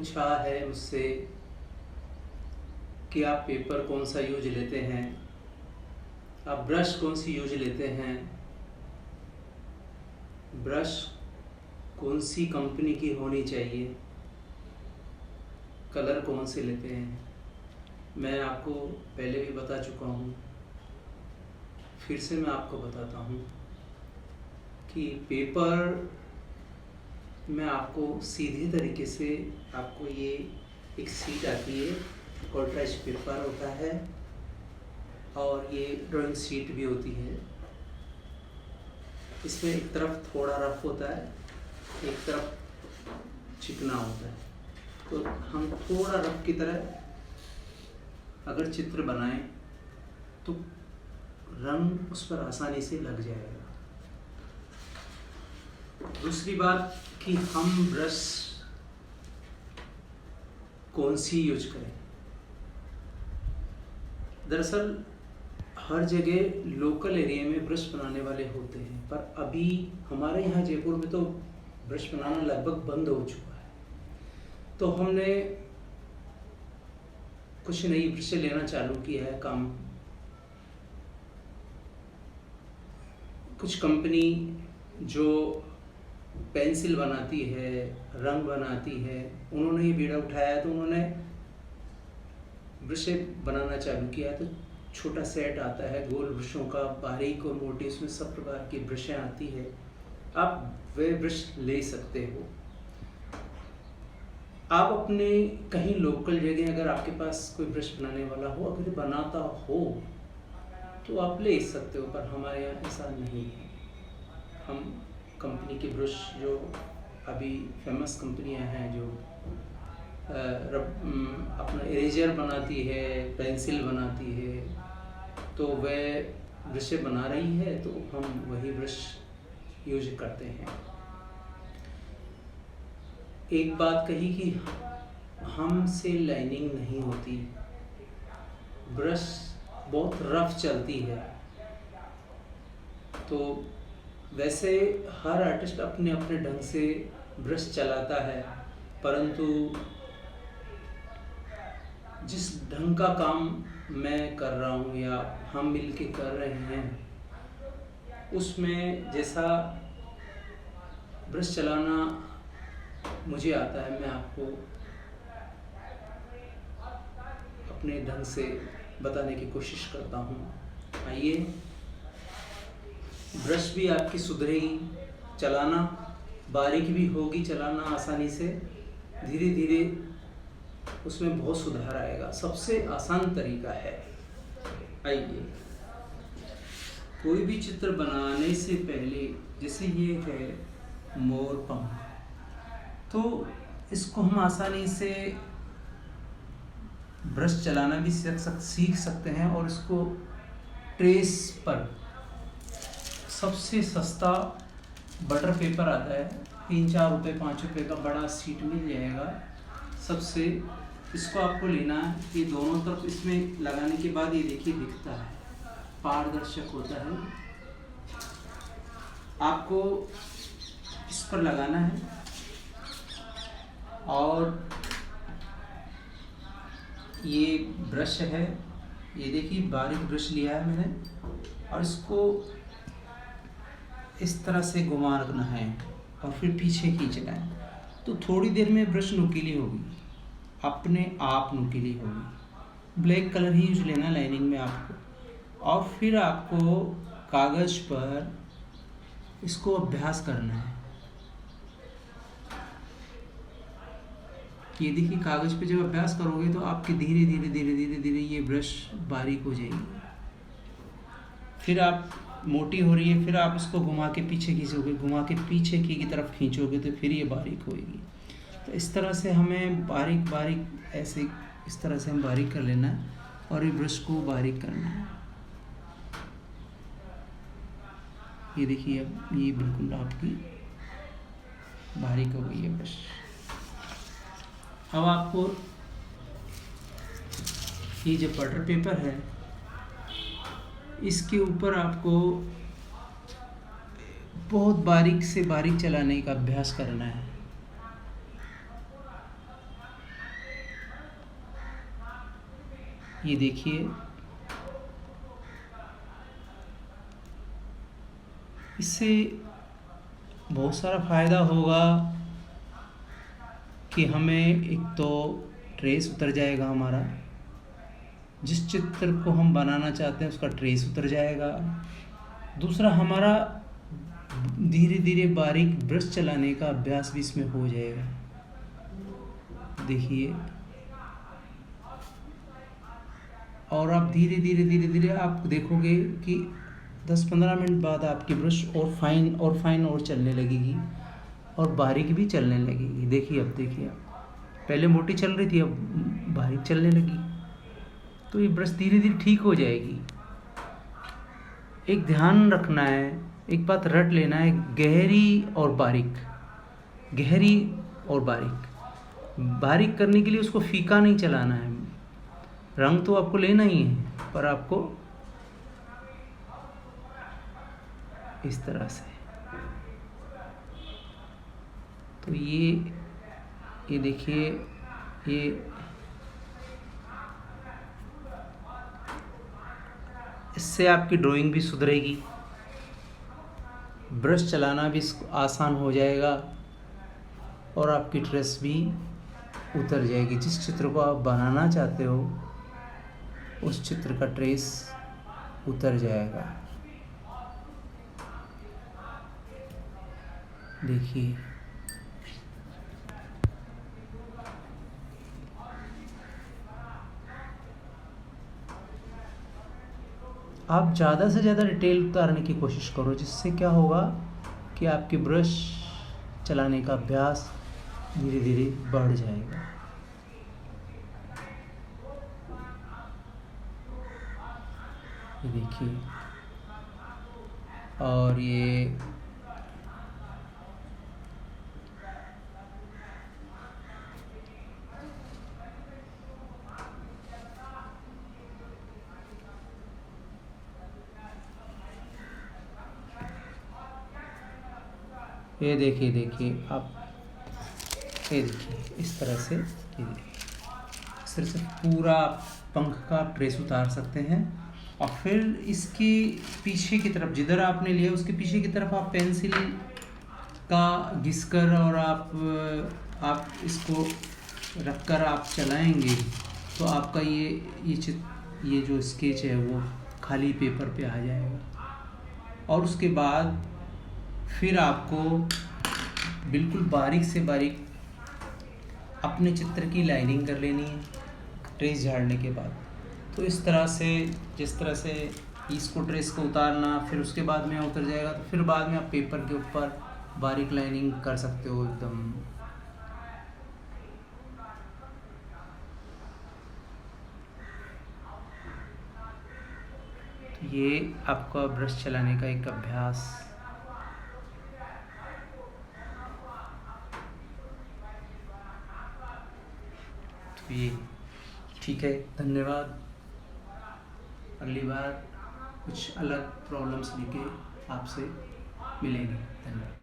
पूछा है मुझसे कि आप पेपर कौन सा यूज लेते हैं, आप ब्रश कौन सी यूज लेते हैं, ब्रश कौन सी कंपनी की होनी चाहिए, कलर कौन से लेते हैं। मैं आपको पहले भी बता चुका हूँ, फिर से मैं आपको बताता हूँ कि पेपर में आपको सीधे तरीके से आपको ये एक सीट आती है, कॉन्ट्रास्ट पेपर होता है और ये ड्राइंग शीट भी होती है। इसमें एक तरफ थोड़ा रफ होता है, एक तरफ चिकना होता है। तो हम थोड़ा रफ की तरह अगर चित्र बनाएं तो रंग उस पर आसानी से लग जाएगा। दूसरी बात कि हम ब्रश कौन सी यूज करें। दरअसल हर जगह लोकल एरिया में ब्रश बनाने वाले होते हैं, पर अभी हमारे यहाँ जयपुर में तो ब्रश बनाना लगभग बंद हो चुका है। तो हमने कुछ नई ब्रशें लेना चालू किया है काम। कुछ कंपनी जो पेंसिल बनाती है, रंग बनाती है, उन्होंने ये बीड़ा उठाया तो उन्होंने ब्रशें बनाना चालू किया। तो छोटा सेट आता है गोल ब्रशों का, बारीक और मोटी, उसमें सब प्रकार की ब्रशें आती है। आप वे ब्रश ले सकते हो। आप अपने कहीं लोकल जगह अगर आपके पास कोई ब्रश बनाने वाला हो, अगर बनाता हो तो आप ले सकते हो, पर हमारे यहाँ ऐसा नहीं है। हम कंपनी के ब्रश जो अभी फेमस कंपनियां हैं जो अपना इरेजर बनाती है, पेंसिल बनाती है, तो वह ब्रशें बना रही है तो हम वही ब्रश यूज करते हैं। एक बात कही कि हमसे लाइनिंग नहीं होती, ब्रश बहुत रफ चलती है। तो वैसे हर आर्टिस्ट अपने अपने ढंग से ब्रश चलाता है, परंतु जिस ढंग का काम मैं कर रहा हूँ या हम मिलके कर रहे हैं, उसमें जैसा ब्रश चलाना मुझे आता है, मैं आपको अपने ढंग से बताने की कोशिश करता हूँ। आइए, ब्रश भी आपकी सुधरेगी, चलाना बारीक भी होगी, चलाना आसानी से, धीरे धीरे उसमें बहुत सुधार आएगा। सबसे आसान तरीका है, आइए, कोई भी चित्र बनाने से पहले, जैसे ये है मोर पंख, तो इसको हम आसानी से ब्रश चलाना भी सीख सकते हैं। और इसको ट्रेस पर सबसे सस्ता बटर पेपर आता है, 3-4 रुपये 5 रुपये का बड़ा सीट मिल जाएगा। सबसे इसको आपको लेना है, ये दोनों तरफ इसमें लगाने के बाद ये देखिए दिखता है, पारदर्शक होता है। आपको इस पर लगाना है और ये ब्रश है, ये देखिए बारीक ब्रश लिया है मैंने, और इसको इस तरह से घुमाना है और फिर पीछे खींचना है। तो थोड़ी देर में ब्रश नुकीली होगी, अपने आप नुकीली होगी। ब्लैक कलर ही यूज लेना लाइनिंग में आपको, और फिर आपको कागज़ पर इसको अभ्यास करना है। ये देखिए, कागज़ पे जब अभ्यास करोगे तो आपके धीरे धीरे धीरे धीरे धीरे ये ब्रश बारीक हो जाएगी। फिर आप मोटी हो रही है, फिर आप इसको घुमा के पीछे खींचोगे, घुमा के पीछे की तरफ खींचोगे तो फिर ये बारीक होएगी। तो इस तरह से हमें बारीक बारीक ऐसे इस तरह से हम बारीक कर लेना है और ये ब्रश को बारीक करना है। ये देखिए, अब ये बिल्कुल आपकी बारीक हो गई है ब्रश। अब आपको ये जो बटर पेपर है, इसके ऊपर आपको बहुत बारीक से बारीक चलाने का अभ्यास करना है। ये देखिए, इससे बहुत सारा फ़ायदा होगा कि हमें एक तो ट्रेस उतर जाएगा, हमारा जिस चित्र को हम बनाना चाहते हैं उसका ट्रेस उतर जाएगा। दूसरा, हमारा धीरे धीरे बारीक ब्रश चलाने का अभ्यास भी इसमें हो जाएगा। देखिए, और आप धीरे धीरे आप देखोगे कि 10-15 मिनट बाद आपकी ब्रश और फाइन और चलने लगेगी और बारीक भी चलने लगेगी। देखिए, अब देखिए, आप पहले मोटी चल रही थी, अब बारीक चलने लगी। तो ये ब्रश धीरे धीरे ठीक हो जाएगी। एक ध्यान रखना है, एक बात रट लेना है, गहरी और बारीक, गहरी और बारीक। बारीक करने के लिए उसको फीका नहीं चलाना है, रंग तो आपको लेना ही है, पर आपको इस तरह से। तो ये देखिए, ये इससे आपकी ड्राइंग भी सुधरेगी, ब्रश चलाना भी आसान हो जाएगा और आपकी ट्रेस भी उतर जाएगी। जिस चित्र को आप बनाना चाहते हो उस चित्र का ट्रेस उतर जाएगा। देखिए, आप ज़्यादा से ज़्यादा डिटेल उतारने की कोशिश करो, जिससे क्या होगा कि आपकी ब्रश चलाने का अभ्यास धीरे धीरे बढ़ जाएगा। ये देखिए, और ये देखिए आप, ये देखिए इस तरह से, ये देखिए इस तरह से पूरा पंख का आप ट्रेस उतार सकते हैं। और फिर इसके पीछे की तरफ, जिधर आपने लिया उसके पीछे की तरफ आप पेंसिल का घिसकर और आप इसको रखकर आप चलाएंगे तो आपका ये जो स्केच है वो खाली पेपर पे आ जाएगा। और उसके बाद फिर आपको बिल्कुल बारीक से बारीक अपने चित्र की लाइनिंग कर लेनी है ट्रेस झाड़ने के बाद। तो इस तरह से, जिस तरह से इसको ट्रेस को उतारना, फिर उसके बाद में उतर जाएगा, तो फिर बाद में आप पेपर के ऊपर बारीक लाइनिंग कर सकते हो एकदम। तो ये आपका ब्रश चलाने का एक अभ्यास। तो ये ठीक है, धन्यवाद। अगली बार कुछ अलग प्रॉब्लम्स लेके आपसे मिलेंगे। धन्यवाद।